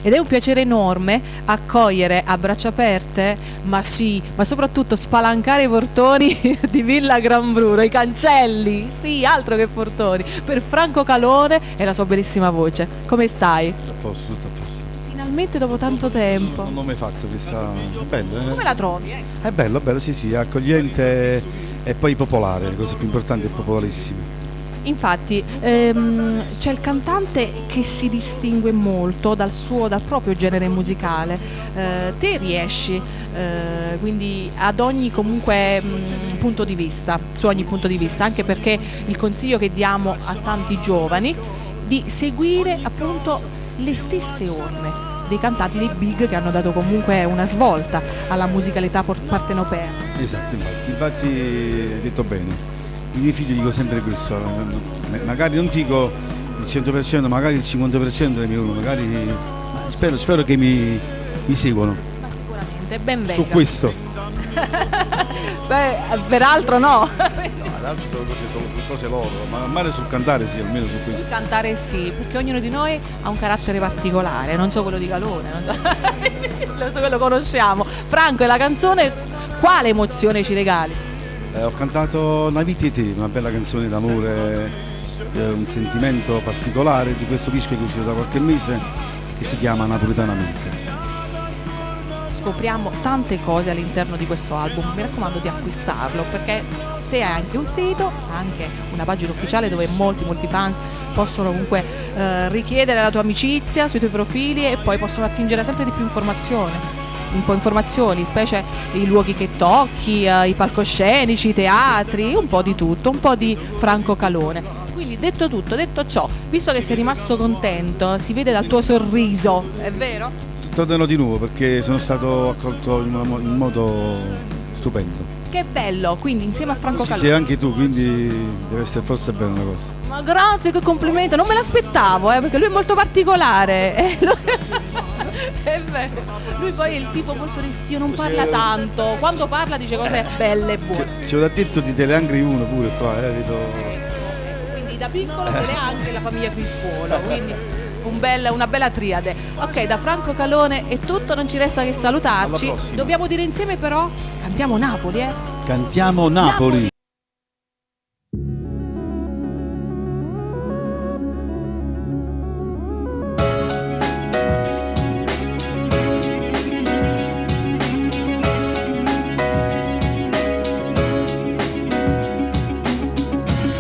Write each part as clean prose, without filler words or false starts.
ed è un piacere enorme accogliere a braccia aperte, ma sì, ma soprattutto spalancare i portoni di Villa Gran Bruno, i cancelli, sì, altro che portoni, per Franco Calone e la sua bellissima voce. Come stai? Tutto a posto, tutto a posto. Finalmente dopo tanto tempo. Non l'ho mai fatto questa. Bello, Come la trovi? È bello, sì, sì, accogliente e poi popolare, la cosa più importante è popolarissimo. Infatti c'è il cantante che si distingue molto dal proprio genere musicale. Te riesci quindi ad ogni comunque punto di vista, su ogni punto di vista, anche perché il consiglio che diamo a tanti giovani di seguire appunto le stesse orme dei cantanti dei big che hanno dato comunque una svolta alla musicalità partenopea. Esatto, infatti hai detto bene. I miei figli dico sempre questo, magari non dico il 100%, magari il 50% delle mie urne, magari spero che mi seguono. Ma sicuramente, ben venga. Su questo. Beh, peraltro no. L'altro sono cose loro, ma male sul cantare sì, almeno su questo. Sul cantare sì, perché ognuno di noi ha un carattere particolare, non so quello di Calone, non so che lo conosciamo. Franco, e la canzone, quale emozione ci regali? Ho cantato Una vita e te, una bella canzone d'amore, un sentimento particolare di questo disco che è uscito da qualche mese, che si chiama Napoletanamente. Scopriamo tante cose all'interno di questo album, mi raccomando di acquistarlo, perché se hai anche un sito, anche una pagina ufficiale dove molti fans possono comunque richiedere la tua amicizia sui tuoi profili e poi possono attingere sempre di più informazioni, specie i luoghi che tocchi, i palcoscenici, i teatri, un po' di tutto, un po' di Franco Calone. Quindi detto tutto, detto ciò, visto che sei rimasto contento, si vede dal tuo sorriso, è vero? Tornerò di nuovo perché sono stato accolto in modo stupendo. Che bello, quindi insieme a Franco Calone. Sì, anche tu, quindi deve essere forse bene una cosa. Ma grazie, che complimento, non me l'aspettavo, perché lui è molto particolare. È vero, lui poi è il tipo molto restio, non parla tanto, quando parla dice cose belle e buone. Ce l'ha detto di Teleangri 1 pure qua, vedo. Quindi da piccolo se l'è anche la famiglia Crispuolo, quindi una bella triade. Ok, da Franco Calone è tutto, non ci resta che salutarci. Dobbiamo dire insieme però, cantiamo Napoli, Cantiamo Napoli.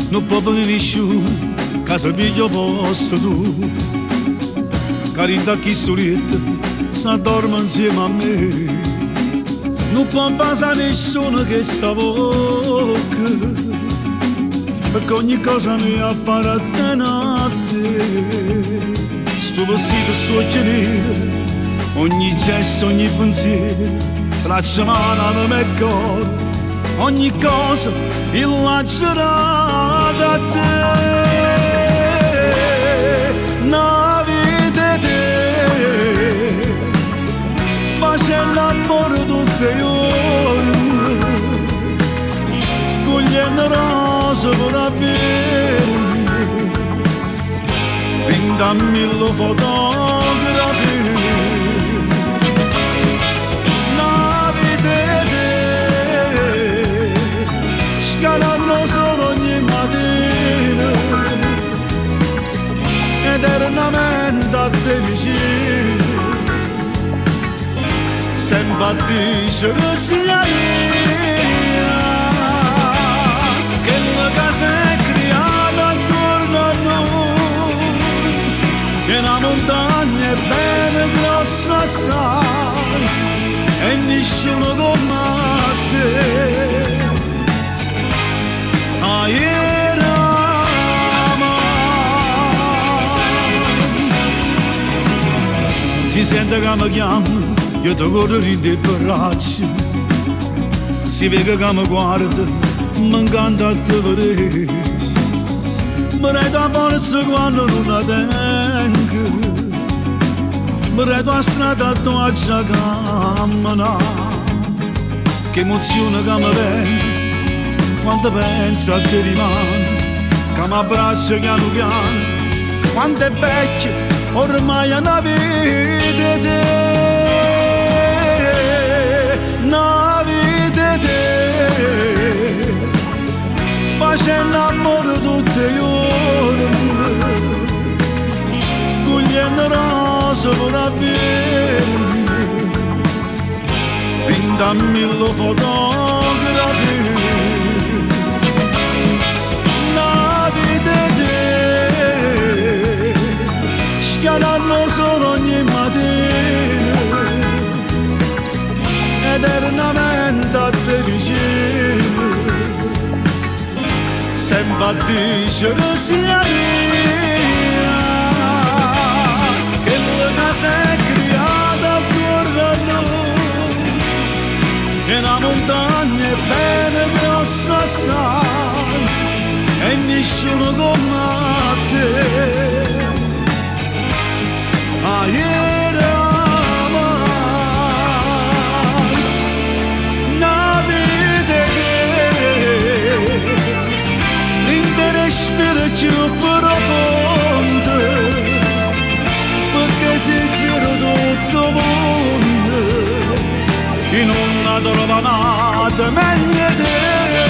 Non può venire nessuno, casa piglio posto tu. Carità chi soletta, s'addorma insieme a me. Non può passare nessuno che sta bocca, perché ogni cosa mi appartiene a te. Sto vestito, sto occhi neri, ogni gesto, ogni pensiero, traccia mano al mio cuore, ogni cosa il lascerà da te. Una vita te, ma c'è l'amore tutte le ore, cogliendo rose per averne, vinta mille fotografie. Una vita te, scalando solo ogni mattina, eternamente a te vicino, sempre a dicere sia mia, che la casa è creata attorno a noi, che la montagna è bene grossa assai, e nessuno come te. Si sente che mi chiama, io ti corro in te braccia. Si vede che mi guarda, mi incanta a te vedere. Mi redo a forza quando non la tengo, mi redo a strada a tua cammina. Che emozione che mi viene quando penso a te rimane, che mi abbraccia piano piano, quanto è vecchio ormai è una vita. sopravviene, 20.000 fotografi, la vita te, schianano solo ogni mattina, eternamente a te vicino, sempre a dicere sia mia, che la sei creata attorno a noi, che una montagna è bene grossa assai, e nessuno come te. Ieri amai, una vita che rende respiro più profondo, perché si gira tutto il mondo, in una trova nata meglio te.